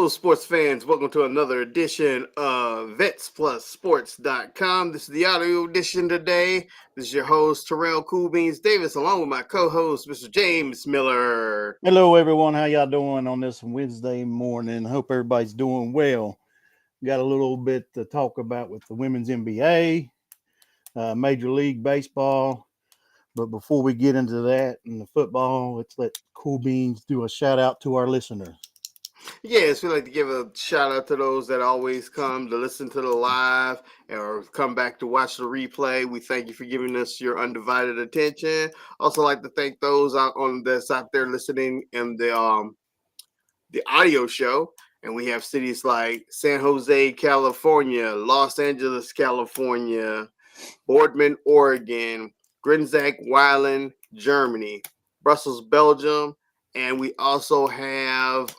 Hello, sports fans. Welcome to another edition of VetsPlusSports.com. This is the audio edition today. This is your host, Terrell Cool Beans Davis, along with my co-host, Mr. James Miller. Hello, everyone. How y'all doing on this Wednesday morning? Hope everybody's doing well. Got a little bit to talk about with the women's NBA, Major League Baseball. But before we get into that and the football, let's let Cool Beans do a shout out to our listeners. Yes, we'd like to give a shout out to those that always come to listen to the live or come back to watch the replay. We thank you for giving us your undivided attention. Also, like to thank those that's out there listening in the audio show. And we have cities like San Jose, California, Los Angeles, California, Boardman, Oregon, Grinzak, Weiland, Germany, Brussels, Belgium, and we also have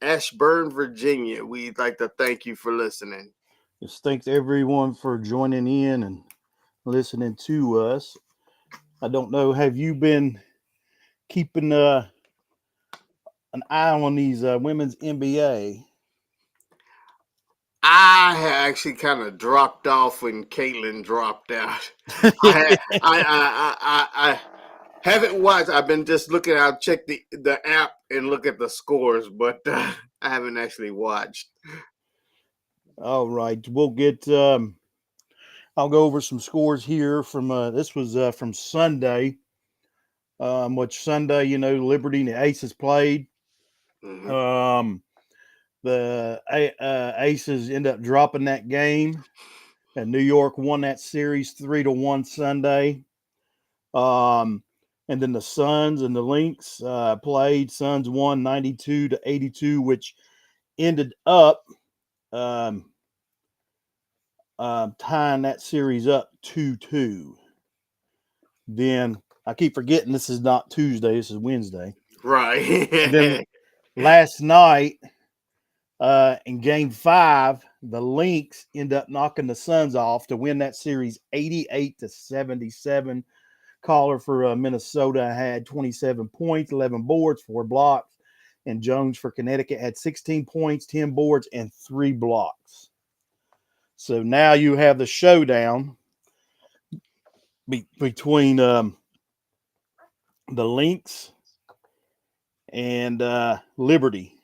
Ashburn, Virginia. We'd like to thank you for listening. Just thanks everyone for joining in and listening to us. I don't know, have you been keeping an eye on these women's NBA? I actually kind of dropped off when Caitlin dropped out. I haven't watched. I've been just looking. I'll check the app and look at the scores, but I haven't actually watched. All right, we'll get. I'll go over some scores here from. This was from Sunday. Which Sunday, Liberty and the Aces played. Mm-hmm. The Aces end up dropping that game, and New York won that series 3-1 Sunday. And then the Suns and the Lynx played. Suns won 92-82, which ended up tying that series up 2-2. Then I keep forgetting this is not Tuesday, this is Wednesday. Right. Then last night in Game 5, the Lynx end up knocking the Suns off to win that series 88-77. Caller for Minnesota had 27 points, 11 boards, 4 blocks. And Jones for Connecticut had 16 points, 10 boards, and 3 blocks. So now you have the showdown between the Lynx and Liberty.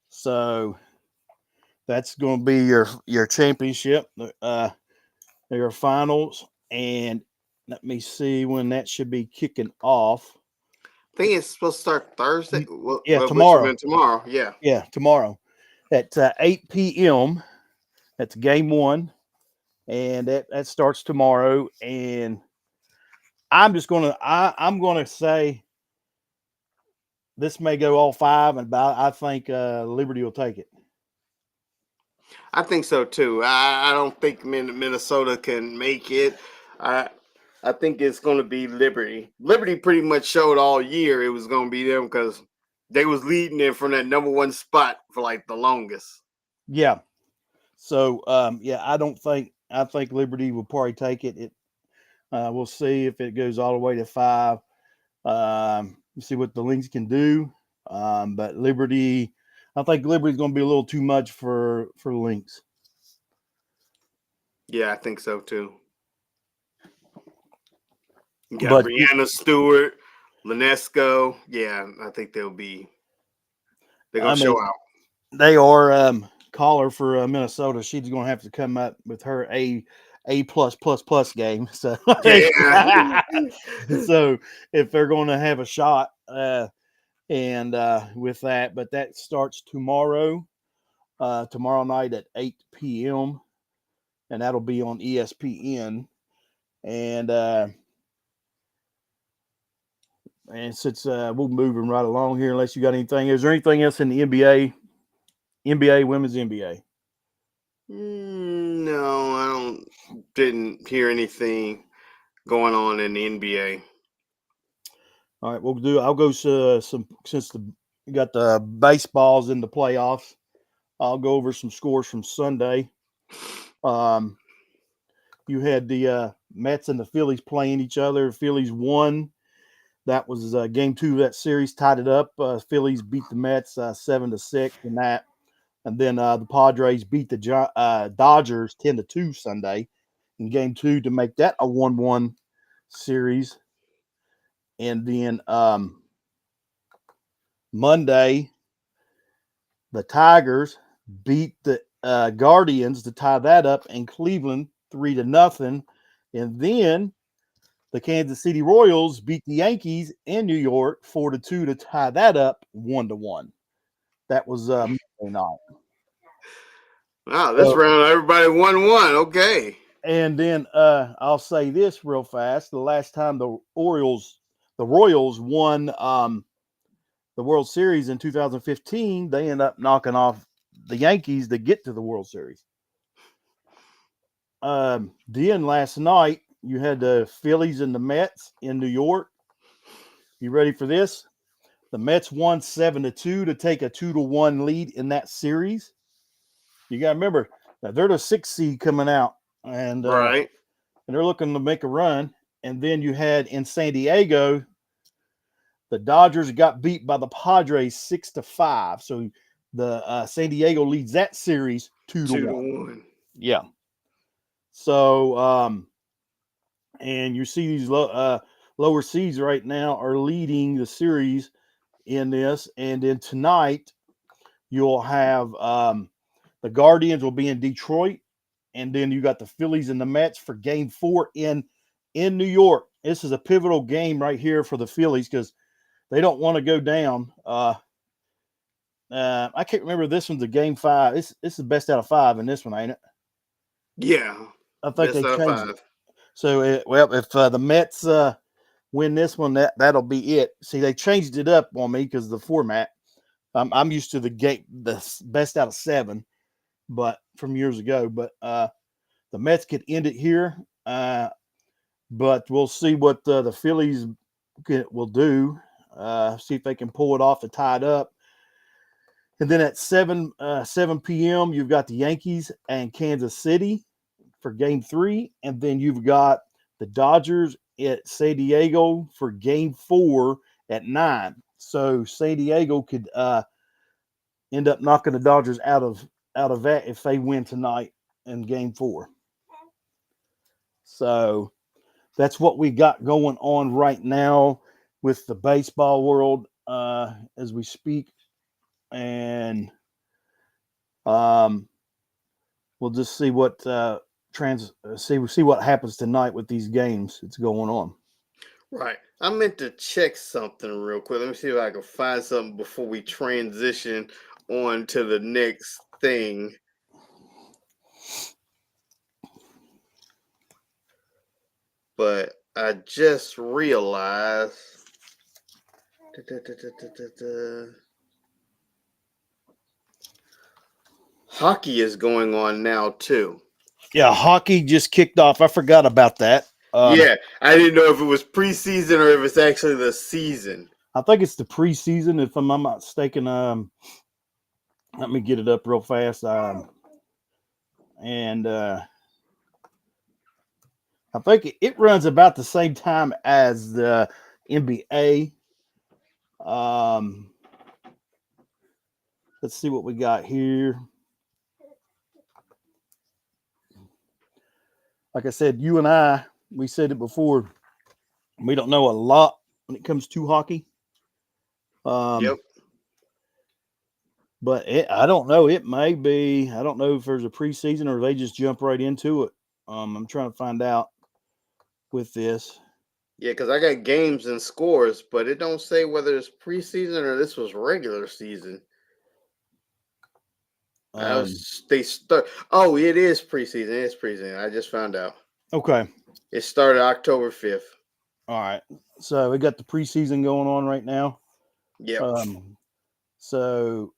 So that's going to be your championship, your finals. And let me see when that should be kicking off. I think it's supposed to start Thursday. Tomorrow. Tomorrow, yeah. Yeah, tomorrow at 8 p.m. That's game 1, and that starts tomorrow. And I'm just I'm gonna say this may go all 5, and I think Liberty will take it. I think so too. I don't think Minnesota can make it. I think it's going to be Liberty. Liberty pretty much showed all year it was going to be them because they was leading it from that number 1 spot for like the longest. Yeah. So I think Liberty will probably take it. We'll see if it goes all the way to 5. See what the Lynx can do. But Liberty, I think Liberty's going to be a little too much for the Lynx. Yeah, I think so too. You got Brianna Stewart, Linesco. Yeah, I think they're going to show out. They are caller for Minnesota. She's going to have to come up with her A+++ game. So, yeah. So if they're going to have a shot, and with that, but that starts tomorrow night at 8 p.m. and that'll be on ESPN. And since we're moving right along here, unless you got anything, is there anything else in the NBA, women's NBA? No, I didn't hear anything going on in the NBA. All right, I'll go since we got the baseballs in the playoffs. I'll go over some scores from Sunday. You had the Mets and the Phillies playing each other. Phillies won That was game 2 of that series, tied it up. Phillies beat the Mets 7-6 in that. And then the Padres beat the Dodgers 10-2 Sunday in game 2 to make that a 1-1 series. And then Monday, the Tigers beat the Guardians to tie that up in Cleveland 3-0. And then the Kansas City Royals beat the Yankees in New York 4-2 to tie that up 1-1. That was Monday night. Wow, this round everybody 1-1. Okay. And then I'll say this real fast: the last time the Royals won the World Series in 2015, they ended up knocking off the Yankees to get to the World Series. Then last night you had the Phillies and the Mets in New York. You ready for this? The Mets won 7-2 to take a 2-1 lead in that series. You got to remember that they're the 6th seed coming out, and Right. they're looking to make a run. And then you had in San Diego, the Dodgers got beat by the Padres 6-5. So the San Diego leads that series 2-1. 2-1. Yeah. So and you see these lower seeds right now are leading the series in this. And then tonight you'll have the Guardians will be in Detroit, and then you got the Phillies and the Mets for game 4 in New York. This is a pivotal game right here for the Phillies because they don't want to go down. I can't remember, this one's a game 5. This is the best out of 5 in this one, ain't it? Yeah. I think Best they out of changed 5. it. So if the Mets win this one, that'll be it. See, they changed it up on me because of the format. I'm used to the best out of 7, but from years ago. But the Mets could end it here, but we'll see what the Phillies will do. See if they can pull it off and tie it up. And then at 7 p.m., you've got the Yankees and Kansas City for game 3. And then you've got the Dodgers at San Diego for game 4 at 9. So San Diego could end up knocking the Dodgers out of that if they win tonight in game 4. So that's what we got going on right now with the baseball world as we speak. And we'll just see what see what happens tonight with these games that's going on. Right. I meant to check something real quick. Let me see if I can find something before we transition on to the next thing. But I just realized hockey is going on now too. Yeah, hockey just kicked off. I forgot about that. Yeah, I didn't know if it was preseason or if it's actually the season. I think it's the preseason, if I'm not mistaken. Let me get it up real fast. And I think it runs about the same time as the NBA. Let's see what we got here. Like I said, you and I, we said it before, we don't know a lot when it comes to hockey. Yep. But I don't know. It may be. I don't know if there's a preseason or they just jump right into it. I'm trying to find out with this. Yeah, because I got games and scores, but it don't say whether it's preseason or this was regular season. They start. Oh, it is preseason. It's preseason. I just found out. Okay. It started October 5th. All right. So we got the preseason going on right now. Yep. So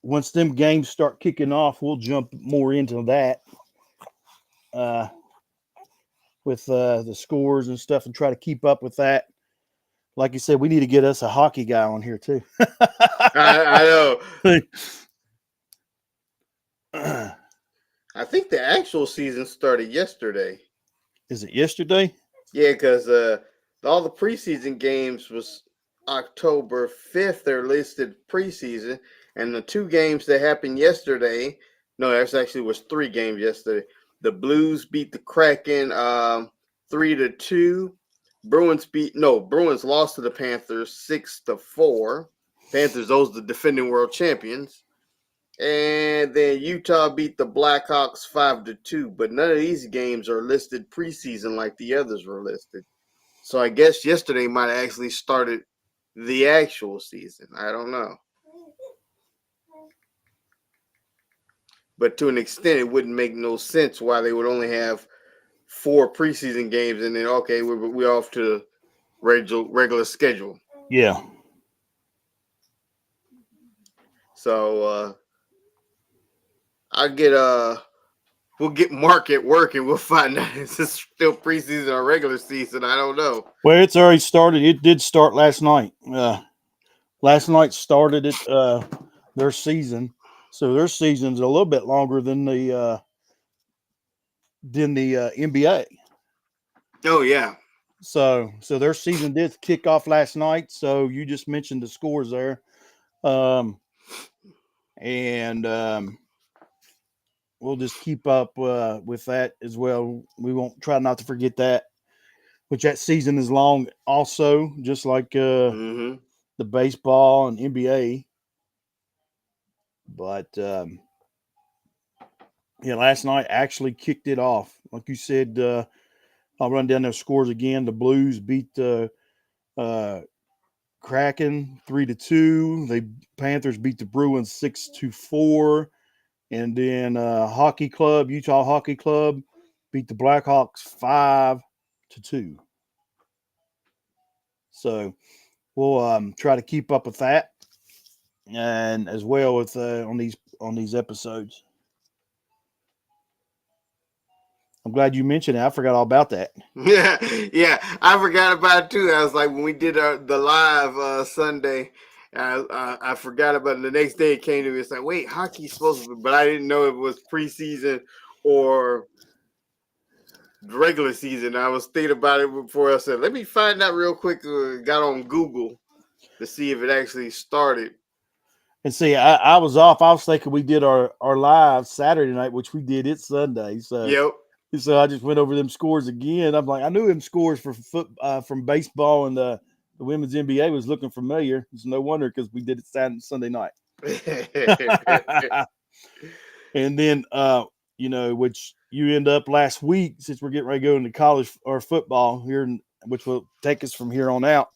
once them games start kicking off, we'll jump more into that with the scores and stuff and try to keep up with that. Like you said, we need to get us a hockey guy on here too. I know. I think the actual season started yesterday. Is it yesterday? Yeah, because All the preseason games was October 5th. They're listed preseason, and the two games that happened yesterday. No, there's actually was three games yesterday. The Blues beat the Kraken 3-2. Bruins lost to the Panthers 6-4. Panthers, those the defending world champions. And then Utah beat the Blackhawks 5-2. But none of these games are listed preseason like the others were listed. So I guess yesterday might have actually started the actual season. I don't know. But to an extent, it wouldn't make no sense why they would only have four preseason games and then, okay, we're off to the regular schedule. Yeah. So we'll get Mark at work and we'll find out if it's still preseason or regular season. I don't know. Well, it's already started. It did start last night. Last night started it their season, so their season's a little bit longer than the NBA. Oh yeah. So their season did kick off last night. So you just mentioned the scores there, and we'll just keep up with that as well. We won't try not to forget that. Which that season is long, also, just like Mm-hmm. the baseball and NBA. But yeah, last night actually kicked it off. Like you said, I'll run down their scores again. The Blues beat the Kraken 3-2. The Panthers beat the Bruins 6-4. And then Utah Hockey Club beat the Blackhawks 5-2. So we'll try to keep up with that, and as well with on these episodes. I'm glad you mentioned it. I forgot all about that. Yeah, yeah, I forgot about it too. I was like, when we did the live Sunday, I forgot about it. The next day it came to me. It's like, wait, hockey's supposed to be, but I didn't know it was preseason or regular season. I was thinking about it before I said, let me find out real quick. Got on Google to see if it actually started. And see, I was off. I was thinking we did our live Saturday night, which we did it Sunday. Yep. So I just went over them scores again. I'm like, I knew them scores for from baseball and the women's NBA was looking familiar. It's no wonder because we did it Sunday night. And then, which you end up last week, since we're getting ready to go into college or football here, which will take us from here on out.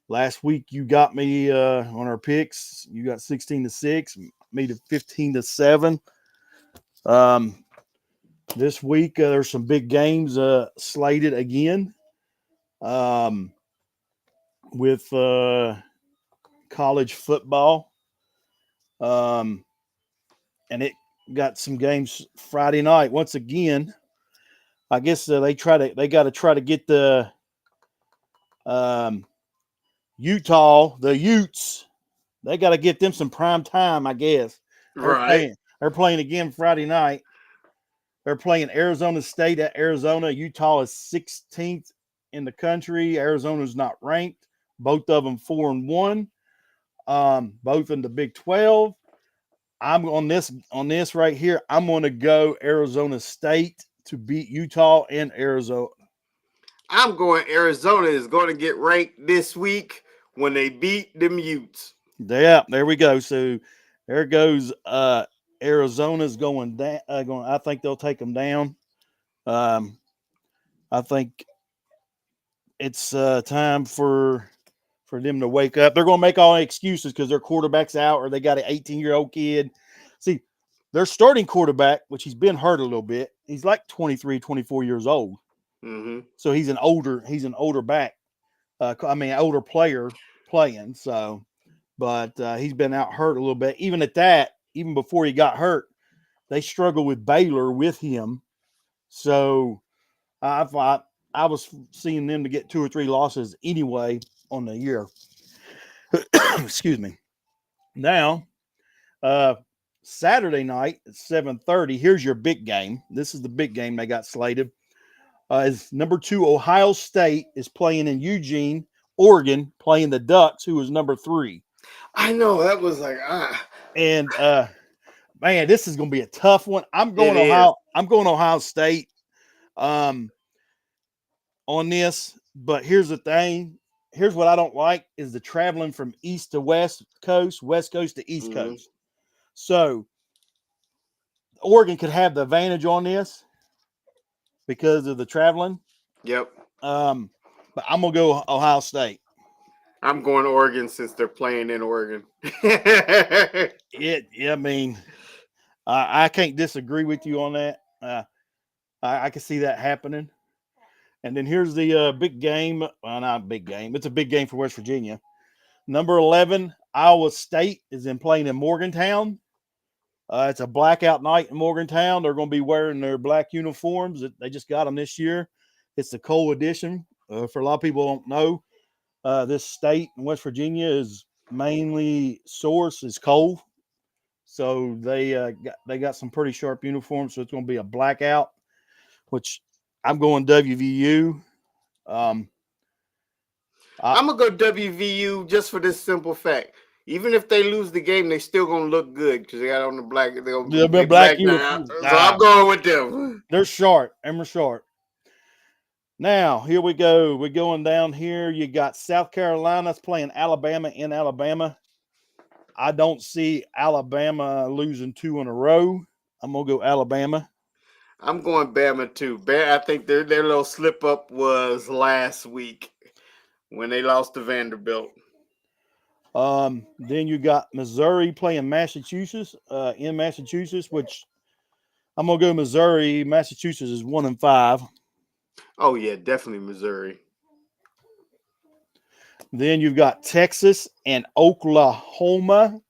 Last week you got me on our picks. You got 16-6, me to 15-7. This week there's some big games slated again. With college football. And it got some games Friday night. Once again, I guess they got to try to get the Utah, the Utes. They got to get them some prime time, I guess. Right. They're playing again Friday night. They're playing Arizona State at Arizona. Utah is 16th in the country. Arizona's not ranked. Both of them 4-1. Both in the Big 12. I'm on this right here. I'm going to go Arizona State to beat Utah and Arizona. I'm going Arizona is going to get ranked this week when they beat the Utes. Yeah, there we go. So there goes Arizona's going down. I think they'll take them down. I think it's time for them to wake up. They're going to make all the excuses because their quarterback's out or they got an 18-year-old kid. See, their starting quarterback, which he's been hurt a little bit, he's like 23, 24 years old. Mm-hmm. So he's an older back. Older player playing. So, but he's been out hurt a little bit. Even at that, even before he got hurt, they struggled with Baylor with him. So I thought I was seeing them to get 2 or 3 losses anyway on the year. Excuse me. Now, Saturday night at 7:30. Here's your big game. This is the big game they got slated. Is number 2 Ohio State is playing in Eugene, Oregon, playing the Ducks, who is number 3. I know that was like And man, this is going to be a tough one. I'm it going is. Ohio. I'm going Ohio State um, on this. But here's the thing. Here's what I don't like is the traveling from east to west coast to east Hmm. coast. So Oregon could have the advantage on this because of the traveling. Yep. Um, but I'm gonna go Ohio State. I'm going Oregon since they're playing in Oregon. I mean, I can't disagree with you on that. I can see that happening. And then here's the big game. Well, not big game. It's a big game for West Virginia. Number 11, Iowa State is in playing in Morgantown. It's a blackout night in Morgantown. They're going to be wearing their black uniforms. They just got them this year. It's the cold edition. For a lot of people who don't know, this state in West Virginia is mainly source is coal. So they got some pretty sharp uniforms. So it's going to be a blackout, which I'm going WVU. Um, I, I'm gonna go WVU just for this simple fact. Even if they lose the game, they still gonna look good because they got on the black. the They black black now, uniforms. so I'm going with them. They're sharp. And we're sharp. Now, here we go. We're going down here. You got South Carolina's playing Alabama in Alabama. I don't see Alabama losing 2 in a row. I'm going to go Alabama. I'm going Bama too. I think their little slip up was last week when they lost to Vanderbilt. Then you got Missouri playing Massachusetts in Massachusetts, which I'm going to go Missouri. Massachusetts is 1-5. Oh yeah, definitely Missouri. Then you've got Texas and Oklahoma.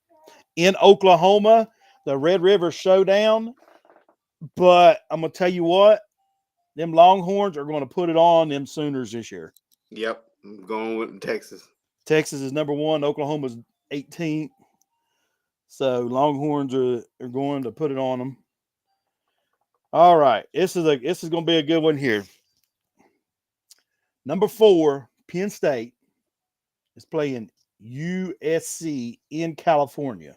In Oklahoma, the Red River Showdown. But I'm going to tell you what, them Longhorns are going to put it on them Sooners this year. Yep, I'm going with Texas. Texas is number 1. Oklahoma's 18th. So Longhorns are going to put it on them. All right, this is going to be a good one here. Number 4, Penn State is playing USC in California.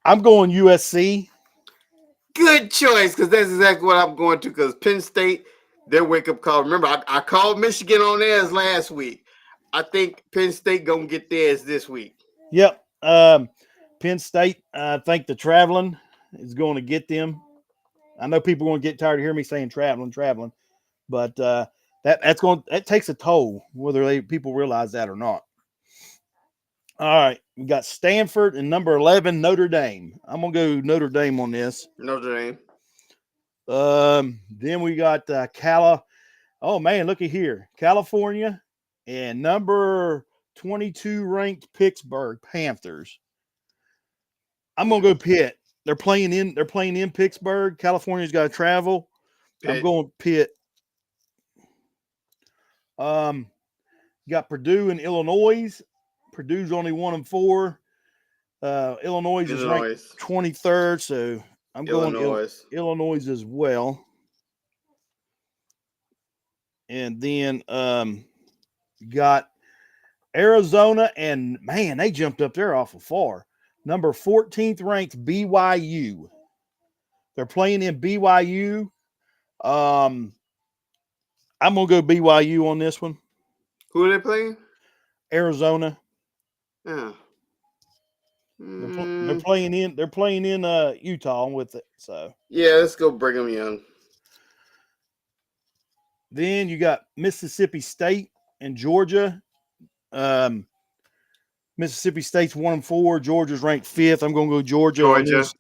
I'm going USC. Good choice, because that's exactly what I'm going to. Because Penn State, their wake up call. Remember, I called Michigan on theirs last week. I think Penn State gonna get theirs this week. Yep. Penn State, I think the traveling is going to get them. I know people are going to get tired of hearing me saying traveling, but that takes a toll, whether people realize that or not. All right, we got Stanford and number 11 Notre Dame. I'm gonna go Notre Dame on this. Notre Dame. Then we got Oh man, look at here, California and number 22 ranked Pittsburgh Panthers. I'm gonna go Pitt. They're playing in Pittsburgh. California's got to travel. I'm Pitt. going Pitt. Um, got Purdue and Illinois. Purdue's only 1-4. Illinois is ranked Illinois. 23rd, so I'm going Illinois. Illinois as well. And then got Arizona, and man, they jumped up there awful far. Number 14th ranked BYU. They're playing in BYU. I'm gonna go BYU on this one. Who are they playing? Arizona. Yeah. They're playing in Utah with it. So Yeah, let's go Brigham Young. then you got Mississippi State and Georgia. Mississippi State's 1-4. Georgia's ranked 5th. I'm gonna go Georgia on Georgia. this.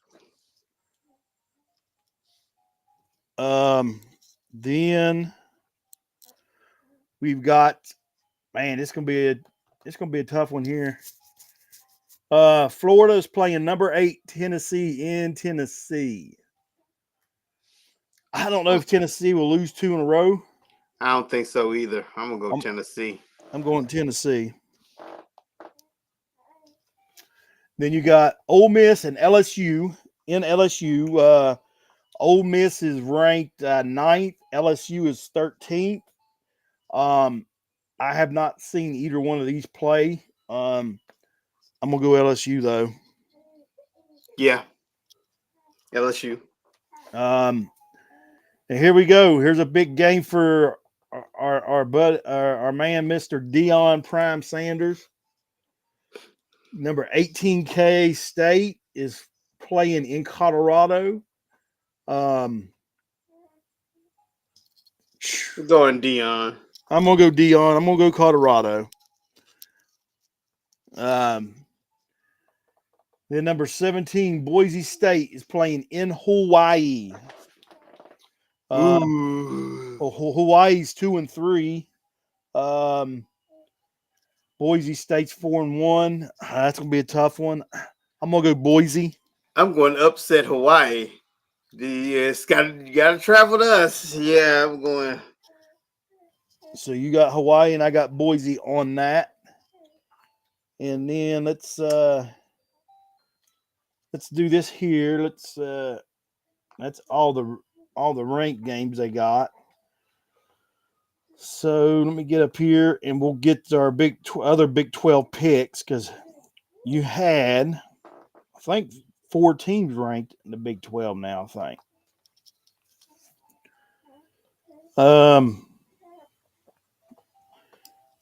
Then we've got it's gonna be a tough one here. Florida is playing number 8 Tennessee in Tennessee. I don't know if Tennessee will lose 2 in a row. I don't think so either. I'm gonna go Tennessee. I'm going Tennessee. Then you got Ole Miss and LSU in LSU. Ole Miss is ranked ninth. LSU is 13th. Um, I have not seen either one of these play. I'm gonna go LSU though. Yeah, LSU. Um, and here we go. Here's a big game for our man, Mr. Dion Prime Sanders. Number 18K State is playing in Colorado. Um, We're going Dion. I'm gonna go Dion. I'm gonna go Colorado. Um, then number 17, Boise State is playing in Hawaii. Ooh. Hawaii's 2-3. Um, Boise State's 4-1. That's gonna be a tough one. I'm gonna go Boise. I'm going to upset Hawaii. It's got you got to travel to us. Yeah, I'm going. So you got Hawaii and I got Boise on that. And then let's do this here. That's all the ranked games they got. So let me get up here and we'll get our other Big 12 picks because you had, I think, 4 teams ranked in the Big 12 now. I think.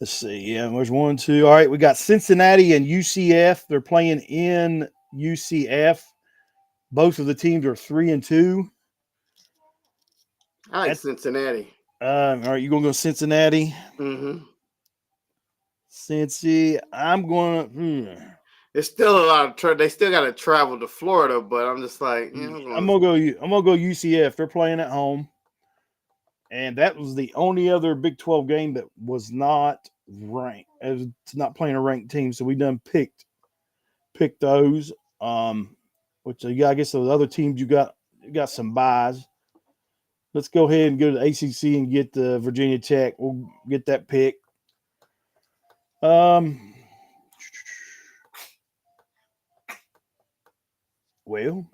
Let's see. Yeah, there's 1, 2. All right, we got Cincinnati and UCF. They're playing in UCF. Both of the teams are 3-2. I like Cincinnati. All right, you gonna go Cincinnati? Mm-hmm. Cincy. I'm gonna. There's still a lot of they still got to travel to Florida, but I'm just like, yeah, I'm gonna go. I'm gonna go UCF. They're playing at home, and that was the only other Big 12 game that was not ranked. It's not playing a ranked team, so we done picked those. Which I guess those other teams you got some buys. Let's go ahead and go to the ACC and get the Virginia Tech. We'll get that pick. Well,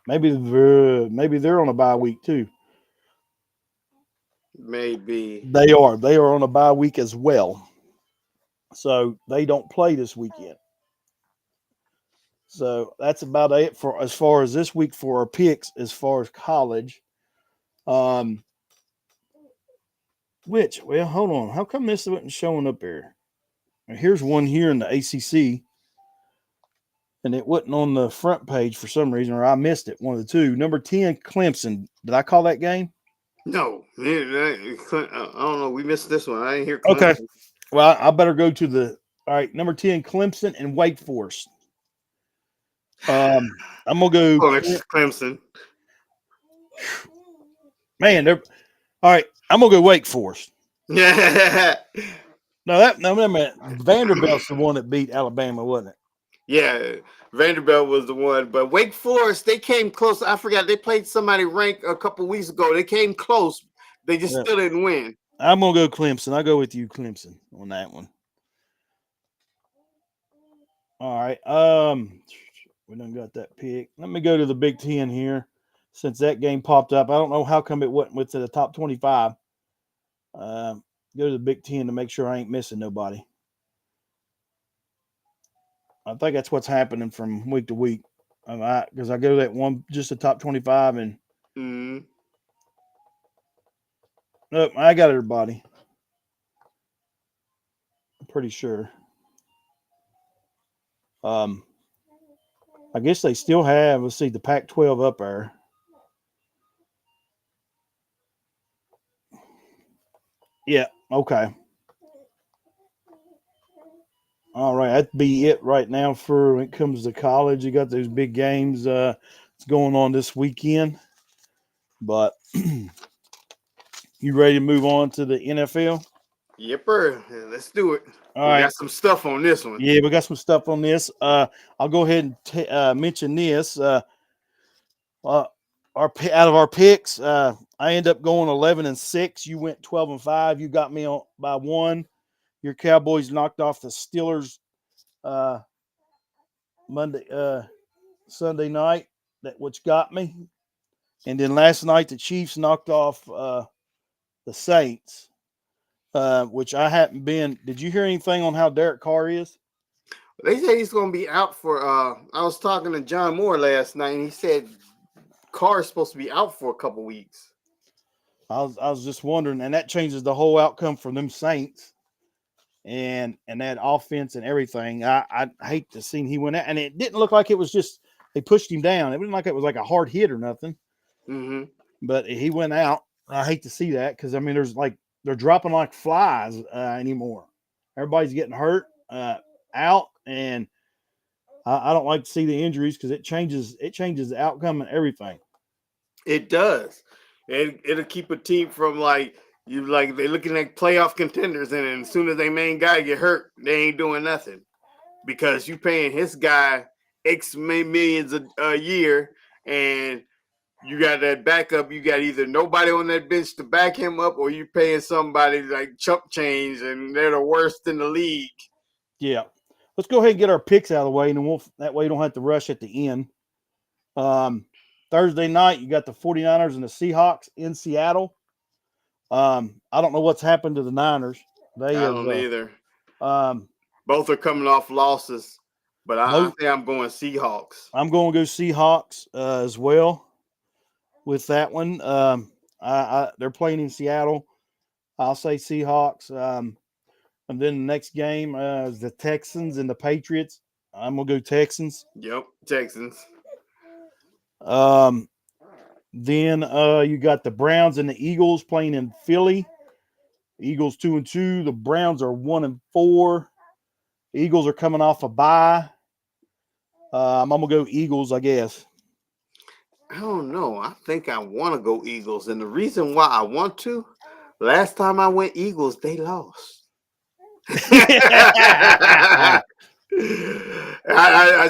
maybe they're on a bye week too. maybe. They are. They are on a bye week as well. So they don't play this weekend. So that's about it for as far as this week for our picks as far as college. Um, well, hold on. How come this wasn't showing up here? Here's one here in the ACC, and it wasn't on the front page for some reason, or I missed it. One of the two. Number 10, Clemson. Did I call that game? No, I don't know. We missed this one. I didn't hear Okay. Clemson. Well, I better go to the. All right, number 10, Clemson and Wake Forest. I'm gonna go. Oh, it's Clemson. Man, they're all right. I'm gonna go Wake Forest. Yeah. No, Vanderbilt's the one that beat Alabama, wasn't it? Yeah, Vanderbilt was the one, but Wake Forest, they came close. I forgot they played somebody ranked a couple weeks ago. They came close. They just Yeah. still didn't win. I'm gonna go Clemson. I'll go with you, Clemson, on that one. All right. We done got that pick. Let me go to the Big Ten here. Since that game popped up, I don't know how come it wasn't with the top 25. Go to the Big Ten to make sure I ain't missing nobody. I think that's what's happening from week to week. Because I go to that one, just the top 25, and Mm. nope, I got everybody. I'm pretty sure. I guess they still have, let's see, the Pac 12 up there. Yeah, okay. All right, that'd be it right now for when it comes to college. You got those big games that's going on this weekend. But you ready to move on to the NFL? Yepper. Let's do it. All We right. got some stuff on this one. Yeah, we got some stuff on this. I'll go ahead and mention this. Our out of our picks, I end up going 11-6. You went 12-5. You got me on by one. Your Cowboys knocked off the Steelers Sunday night. that which got me. And then last night the Chiefs knocked off the Saints, which I haven't been. Did you hear anything on how Derek Carr is? They say he's going to be out for. I was talking to John Moore last night, and he said Carr is supposed to be out for a couple weeks. I was just wondering, and that changes the whole outcome for them Saints and that offense and everything. I hate to see he went out, and it didn't look like it was just they pushed him down. It wasn't like it was like a hard hit or nothing, Mm-hmm. but he went out. I hate to see that because I mean, there's like they're dropping like flies anymore. Everybody's getting hurt out, and I don't like to see the injuries because it changes the outcome and everything. It does. It'll keep a team from like you like they're looking at playoff contenders, and then as soon as their main guy get hurt, they ain't doing nothing because you paying his guy X millions a year, and you got that backup. You got either nobody on that bench to back him up, or you paying somebody like chump change, and they're the worst in the league. Yeah. Let's go ahead and get our picks out of the way, and then that way you don't have to rush at the end. Thursday night, you got the 49ers and the Seahawks in Seattle. I don't know what's happened to the Niners. They I have don't either. um, Both are coming off losses, but I both. think I'm going Seahawks. I'm going to go Seahawks as well with that one. They're playing in Seattle. I'll say Seahawks. And then the next game is the Texans and the Patriots. I'm gonna go Texans. Yep, Texans. Um, then you got the Browns and the Eagles playing in Philly. Eagles 2-2. The Browns are 1-4. Eagles are coming off a bye. I'm gonna go Eagles, I guess. I don't know. I think I want to go Eagles, and the reason why I want to, last time I went Eagles, they lost. I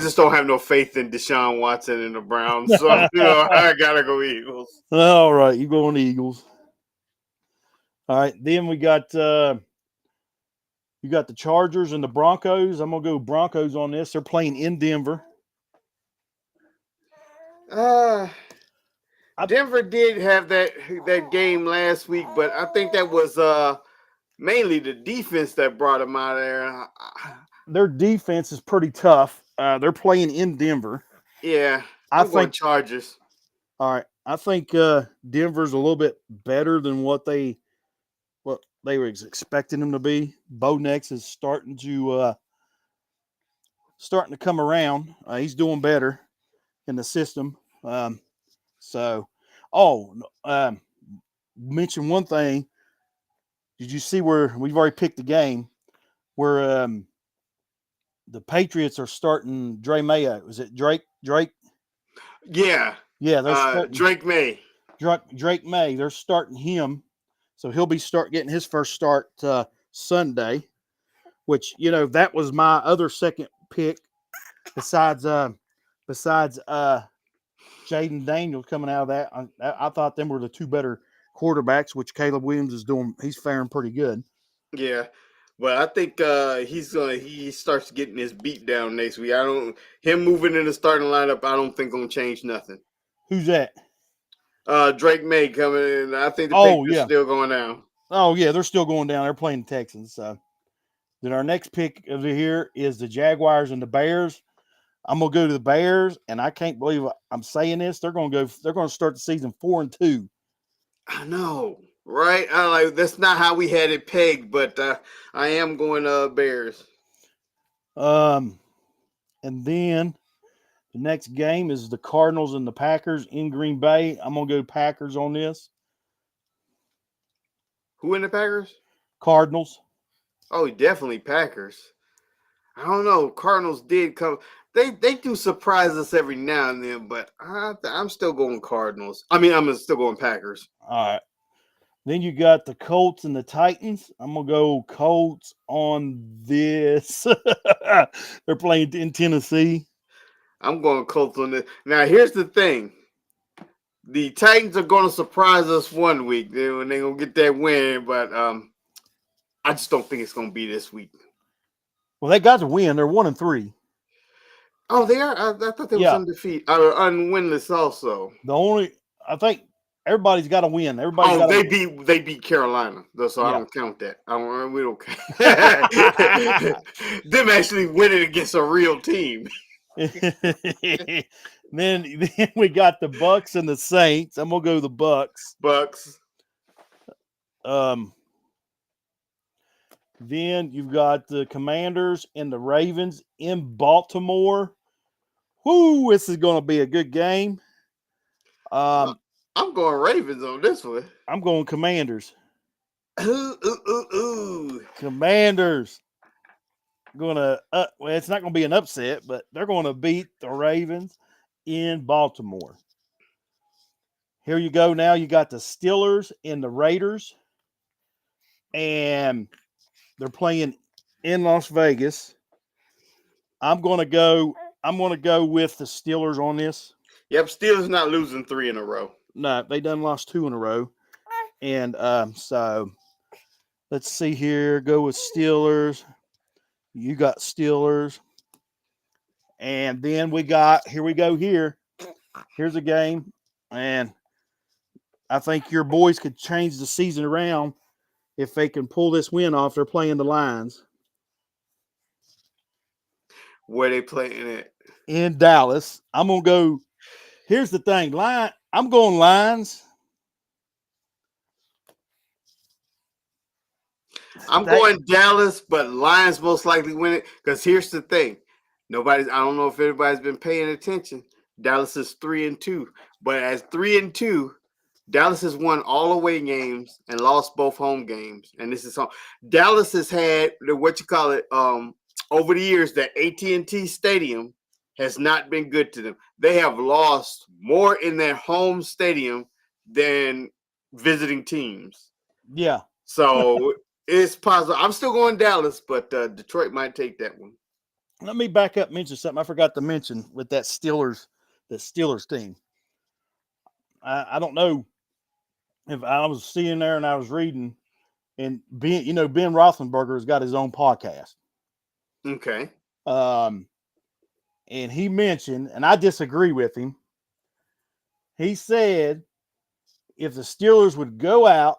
just don't have no faith in Deshaun Watson and the Browns, so I gotta go Eagles. All right, you going Eagles. All right, then we got you got the Chargers and the Broncos. I'm gonna go Broncos on this. They're playing in Denver. Denver did have that game last week, but I think that was mainly the defense that brought them out of there. Their defense is pretty tough. They're playing in Denver. Yeah, I going think Chargers. All right, I think Denver's a little bit better than what they were expecting them to be. Bo Nix is starting to come around. He's doing better in the system. So, mention one thing. Did you see where we've already picked the game where the Patriots are starting Dre Mayo? Is it Drake? Yeah. Yeah, they're starting Drake May. Drake May. They're starting him, so he'll be getting his first start Sunday. Which that was my other second pick besides Jaden Daniels coming out of that. I thought them were the two better quarterbacks, which Caleb Williams is doing. He's faring pretty good. Yeah. But I think he starts getting his beat down next week. Him moving in the starting lineup, I don't think gonna change nothing. Who's that? Drake May coming in. I think the Patriots still going down. Oh yeah, they're still going down. They're playing the Texans. So then our next pick of the here is the Jaguars and the Bears. I'm gonna go to the Bears, and I can't believe I'm saying this. They're gonna start the season 4-2. I know, right? That's not how we had it pegged, but I am going Bears. And then the next game is the Cardinals and the Packers in Green Bay. I'm gonna go Packers on this. Who in the Packers? Cardinals. Oh, definitely Packers. I don't know. Cardinals did come. They do surprise us every now and then, but I'm still going Cardinals. I mean, I'm still going Packers. All right. Then you got the Colts and the Titans. I'm gonna go Colts on this. They're playing in Tennessee. I'm going Colts on this. Now, here's the thing. The Titans are going to surprise us one week. They're going to get that win, but I just don't think it's going to be this week. Well, they got to win. They're 1-3. Oh, they are. I thought they was Yeah, undefeated, unwinless also. the only I think everybody's got to win. Everybody's Oh, got to. they beat Carolina, though, so I Yeah. don't count that. I don't. We don't count them actually winning against a real team. then we got the Bucks and the Saints. I'm gonna go the Bucks. Bucks. Um, then you've got the Commanders and the Ravens in Baltimore. Whoo, this is gonna be a good game. Um, I'm going Ravens on this one. I'm going Commanders. Ooh, ooh, ooh, ooh. Commanders gonna well, it's not gonna be an upset, but they're gonna beat the Ravens in Baltimore. Here you go. Now you got the Steelers and the Raiders, and they're playing in Las Vegas. I'm gonna go. I'm gonna go with the Steelers on this. Yep, Steelers not losing 3 in a row. No, they done lost 2 in a row, and so let's see here. Go with Steelers. You got Steelers, and then we got here we go here. Here's a game, and I think your boys could change the season around if they can pull this win off. They're playing the Lions Where they playing it? in Dallas. I'm gonna go. Here's the thing, I'm going Lions. I'm They, going Dallas, but Lions most likely win it. Because here's the thing: nobody's. I don't know if everybody's been paying attention. Dallas is 3-2, but as 3-2, Dallas has won all away games and lost both home games. And this is all Dallas has had the what you call it over the years. That AT&T Stadium has not been good to them. They have lost more in their home stadium than visiting teams. yeah. So it's possible. I'm still going Dallas, but Detroit might take that one. Let me back up and mention something I forgot to mention with the Steelers team. I don't know if I was seeing there and I was reading, and Ben Roethlisberger has got his own podcast. Okay. Um, and he mentioned, and I disagree with him. He said if the Steelers would go out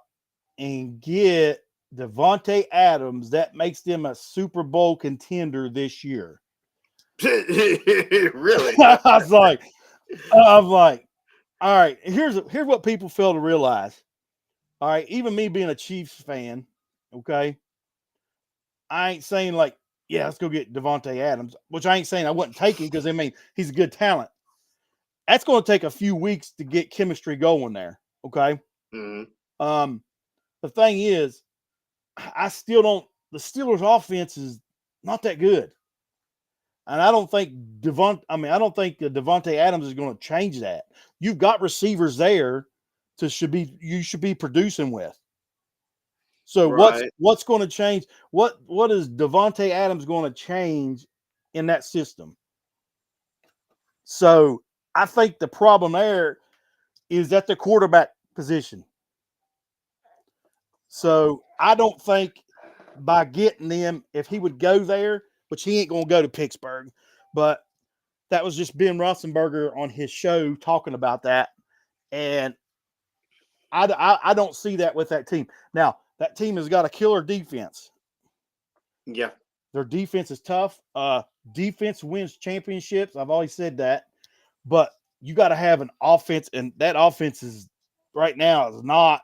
and get Devontae Adams, that makes them a Super Bowl contender this year. Really? I was like, I'm like, all right. Here's what people fail to realize. All right, even me being a Chiefs fan, okay, I ain't saying like, yeah, let's go get Devontae Adams, which I ain't saying I wouldn't take him because I mean he's a good talent. That's going to take a few weeks to get chemistry going there. Okay. Mhm. Um, the thing is, I still don't. The Steelers' offense is not that good, and I don't think I don't think Devontae Adams is going to change that. You've got receivers there you should be producing with. So Right. what's going to change? What is Devontae Adams going to change in that system? So I think the problem there is at the quarterback position. So I don't think by getting them, if he would go there, which he ain't going to go to Pittsburgh, but that was just Ben Roethlisberger on his show talking about that, and I don't see that with that team. Now that team has got a killer defense. Yeah. Their defense is tough. Defense wins championships. I've always said that, but you got to have an offense, and that offense is right now is not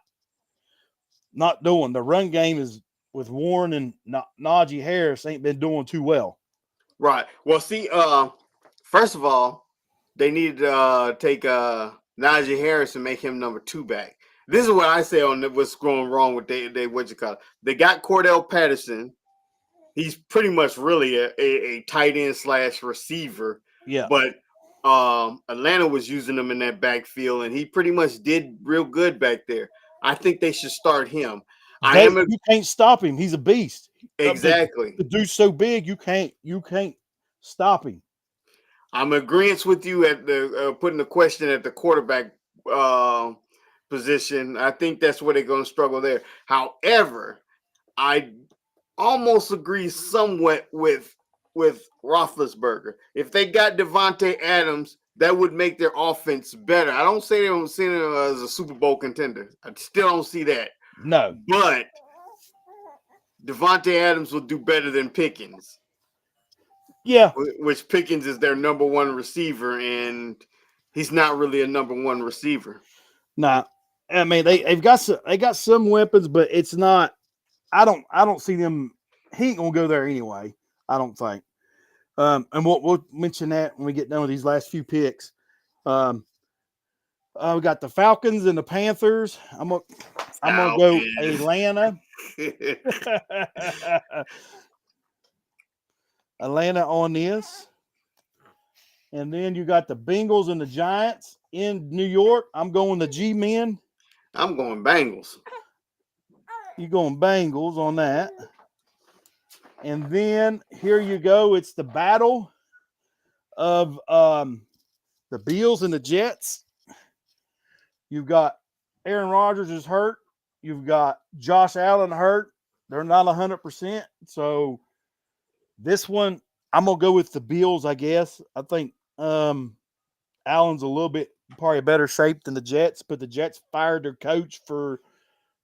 doing. The run game is with Warren and Najee Harris ain't been doing too well. Right. Well, see, first of all, they need to take Najee Harris and make him number 2 back. This is what I say on what's going wrong with they what you call it. They got Cordell Patterson. He's pretty much really a tight end / receiver, Yeah, but Atlanta was using him in that backfield, and he pretty much did real good back there. I think they should start him. I am you can't stop him. He's a beast. exactly. The dude's so big you can't stop him. I'm agreeing with you at the putting the question at the quarterback uh, position. I think that's where they're going to struggle there. However, I almost agree somewhat with with Roethlisberger. If they got Devontae Adams, that would make their offense better. I don't say they don't see them as a Super Bowl contender. I still don't see that. No. But Devontae Adams will do better than Pickens. Yeah. Which Pickens is their number one receiver, and he's not really a number one receiver. Nah. I mean, they got some weapons, but it's not. I don't see them. He ain't gonna go there anyway. I don't think. And we'll mention that when we get done with these last few picks. We got the Falcons and the Panthers. I'm gonna go Atlanta. Atlanta on this. And then you got the Bengals and the Giants in New York. I'm going the G-Men. I'm going Bengals. You're going Bengals on that. And then here you go. It's the battle of the Bills and the Jets. You've got Aaron Rodgers is hurt. You've got Josh Allen hurt. They're not 100%. So this one, I'm going to go with the Bills, I guess. I think Allen's a little bit probably better shape than the Jets, but the Jets fired their coach for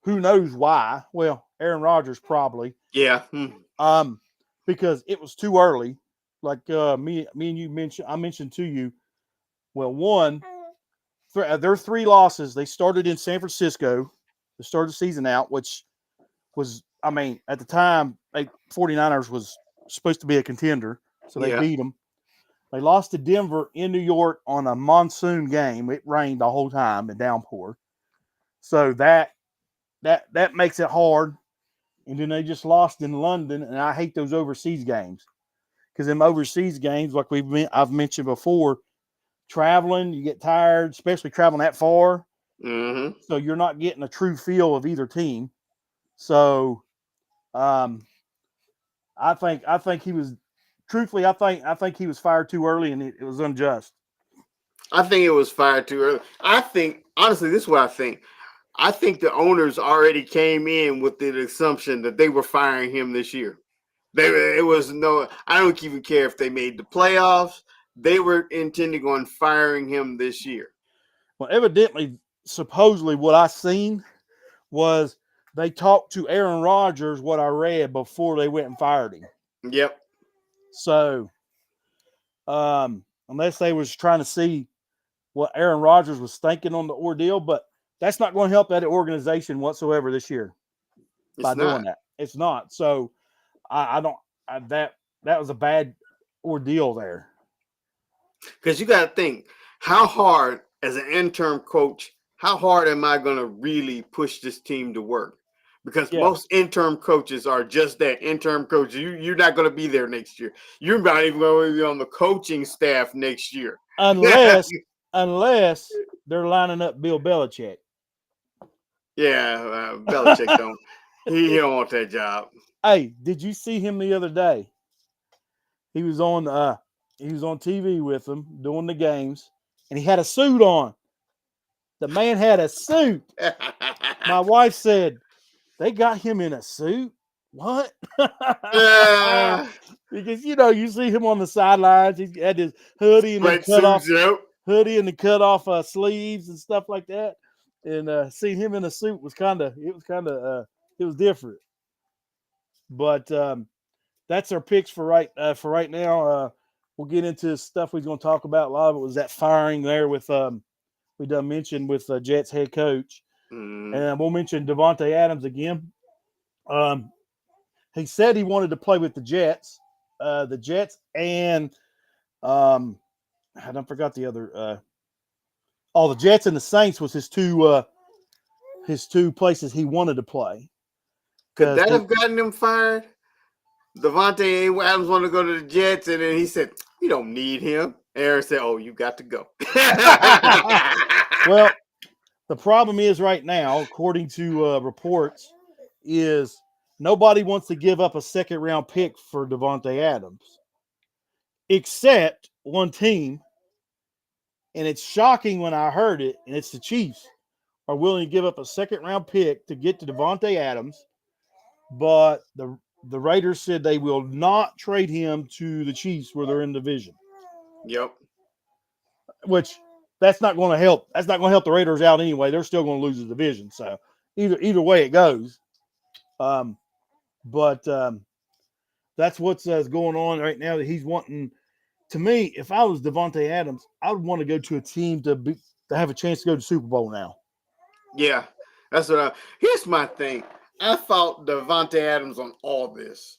who knows why. Well, Aaron Rodgers probably. Yeah. Because it was too early. Like me and you mentioned, I mentioned to you. Well, one, their 3 losses. They started in San Francisco to start the season out, which was, I mean, at the time, 49ers was supposed to be a contender, so they beat them. They lost to Denver in New York on a monsoon game. It rained the whole time and downpour. So that makes it hard. And then they just lost in London, and I hate those overseas games. Because them overseas games, like I've mentioned before, traveling, you get tired, especially traveling that far. Mm-hmm. So you're not getting a true feel of either team. So I think he was truthfully, I think he was fired too early, and it was unjust. I think it was fired too early. I think, honestly, this is what I think. I think the owners already came in with the assumption that they were firing him this year. It was no, I don't even care if they made the playoffs. They were intending on firing him this year. Well, evidently, supposedly, what I seen was they talked to Aaron Rodgers, what I read, before they went and fired him. Yep. So, unless they was trying to see what Aaron Rodgers was thinking on the ordeal, but that's not going to help that organization whatsoever this year by doing that. It's not. So, that was a bad ordeal there. Because you got to think, how hard, as an interim coach, how hard am I going to really push this team to work? Because most interim coaches are just that, interim coach. You're not going to be there next year. You're not even going to be on the coaching staff next year. Unless they're lining up Bill Belichick. Yeah, Belichick don't. He don't want that job. Hey, did you see him the other day? He was on TV with them doing the games, and he had a suit on. The man had a suit. My wife said, "They got him in a suit." What? Because you see him on the sidelines. He had his hoodie and the cut off sleeves and stuff like that. And seeing him in a suit was it was different. But that's our picks for right now. We'll get into stuff we're going to talk about. A lot of it was that firing there with we done mentioned with Jets head coach, and we'll mention Davante Adams again. He said he wanted to play with the Jets, and I forgot the other. The Jets and the Saints was his two places he wanted to play. Could that have gotten him fired? Davante Adams wanted to go to the Jets, and then he said, "We don't need him." Aaron said, "Oh, you got to go." Well, the problem is right now, according to reports, is nobody wants to give up a second-round pick for Davante Adams, except one team. And it's shocking when I heard it, and it's the Chiefs are willing to give up a second-round pick to get to Davante Adams. But the Raiders said they will not trade him to the Chiefs where they're in the division, Yep. which that's not going to help. That's not going to help the Raiders out anyway. They're still going to lose the division. So either way it goes. But that's what's going on right now. That he's wanting. To me, if I was Devontae Adams, I would want to go to a team to have a chance to go to Super Bowl now. Yeah. That's what here's my thing. I fought Devontae Adams on all this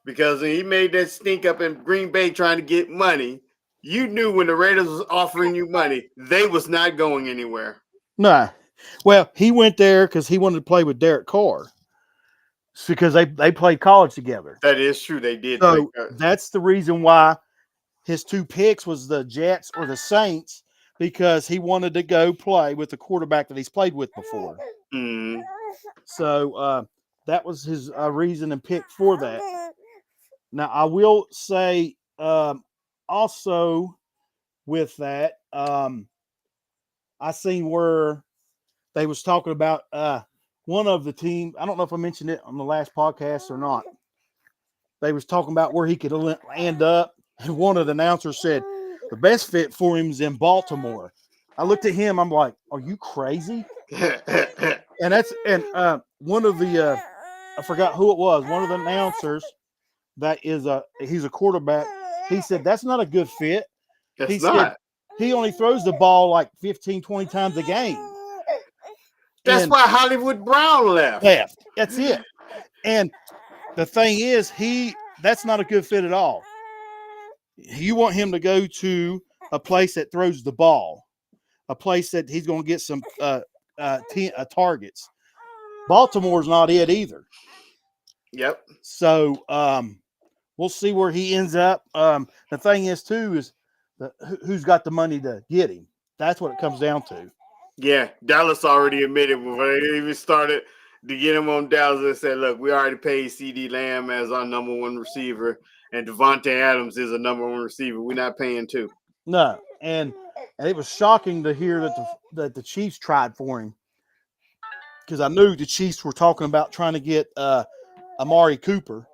because he made that stink up in Green Bay trying to get money. You knew when the Raiders was offering you money, they was not going anywhere. Nah. Well, he went there because he wanted to play with Derek Carr. It's because they played college together. That is true. They did play. So that's the reason why his two picks was the Jets or the Saints, because he wanted to go play with the quarterback that he's played with before. Mm. So that was his reason and pick for that. Now, I will say also with that, I seen where they was talking about one of the team. I don't know if I mentioned it on the last podcast or not. They was talking about where he could end up, and one of the announcers said the best fit for him is in Baltimore. I looked at him. I'm like, "Are you crazy?" And one of the I forgot who it was. One of the announcers that is he's a quarterback. He said that's not a good fit. He said he only throws the ball like 15, 20 times a game. That's why Hollywood Brown left. That's it. And the thing is, that's not a good fit at all. You want him to go to a place that throws the ball, a place that he's going to get some targets. Baltimore's not it either. Yep. So we'll see where he ends up. The thing is, too, is who's got the money to get him. That's what it comes down to. Yeah, Dallas already admitted before they even started to get him on Dallas. They said, look, we already paid CD Lamb as our number one receiver, and Devontae Adams is a number one receiver. We're not paying two. No, and it was shocking to hear that the Chiefs tried for him, because I knew the Chiefs were talking about trying to get Amari Cooper,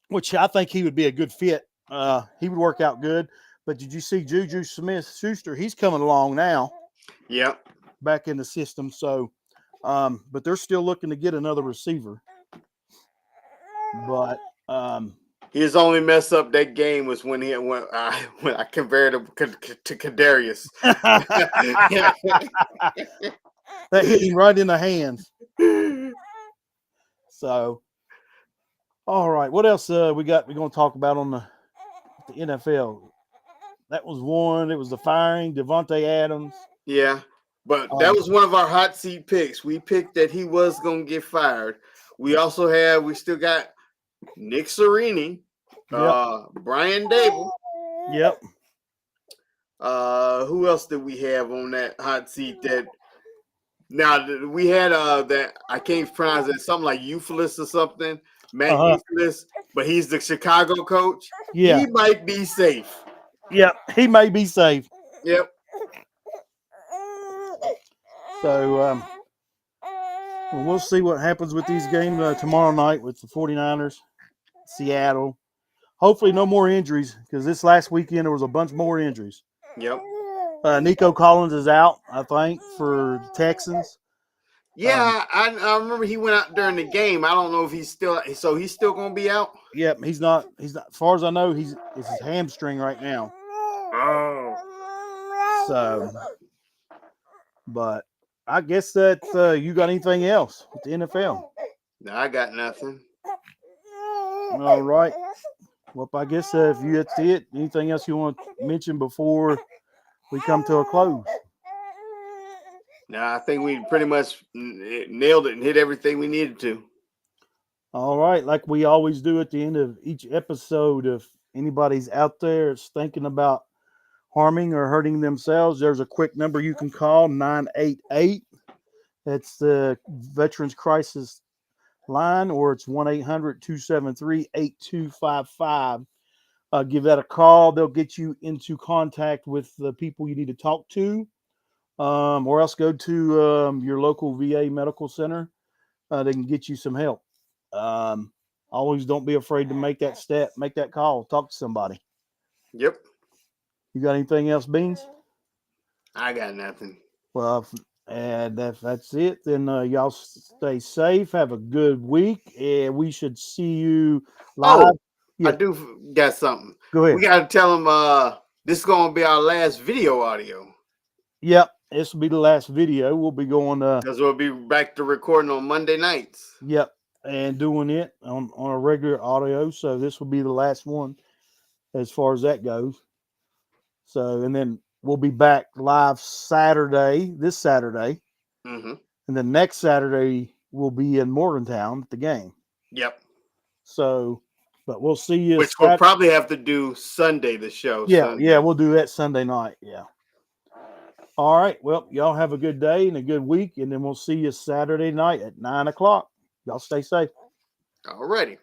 which I think he would be a good fit. He would work out good. But did you see Juju Smith-Schuster? He's coming along now. Yep. Back in the system. So, but they're still looking to get another receiver. But his only mess up that game was when when I compared him to Kadarius. That hit him right in the hands. So, all right. What else we got? We're going to talk about on the NFL. That was one. It was the firing, Devontae Adams. Yeah, but that was one of our hot seat picks. We picked that he was going to get fired. We still got Nick Sirianni, Brian Dable. Yep. Who else did we have on that hot seat? Now we had that I can't pronounce it, something like Euphelis or something. Matt Euphelis, but he's the Chicago coach. Yeah, he might be safe. Yep, he may be safe. Yep. So we'll see what happens with these games tomorrow night with the 49ers, Seattle. Hopefully no more injuries, because this last weekend there was a bunch more injuries. Yep. Nico Collins is out, I think, for the Texans. Yeah, I remember he went out during the game. I don't know if he's still going to be out. Yep, he's not. As far as I know, it's his hamstring right now. Oh. So, but I guess that you got anything else with the NFL? No, I got nothing. All right. Well, I guess that's it. Anything else you want to mention before we come to a close? No, I think we pretty much nailed it and hit everything we needed to. All right. Like we always do at the end of each episode, if anybody's out there is thinking about harming or hurting themselves, there's a quick number you can call, 988. That's the Veterans Crisis line, or it's 1-800-273-8255. Give that a call. They'll get you into contact with the people you need to talk to, or else go to your local VA medical center. They can get you some help. Always don't be afraid to make that step, make that call, talk to somebody. Yep. You got anything else, Beans? I got nothing. Well, and if that's it, then y'all stay safe. Have a good week, and we should see you live. Oh, I Yeah, do got something. go ahead. We got to tell them this is going to be our last video audio Yep, this will be the last video. We'll be going. because we'll be back to recording on Monday nights. Yep, and doing it on a regular audio. So this will be the last one as far as that goes. So, and then we'll be back live Saturday, this Saturday, Mm-hmm. and then next Saturday we'll be in Morgantown at the game. Yep. So, but we'll see you. Which we'll probably have to do Sunday, the show. Yeah, Sunday. we'll do that Sunday night. Yeah. All right. Well, y'all have a good day and a good week, and then we'll see you Saturday night at 9 o'clock. Y'all stay safe. Alrighty.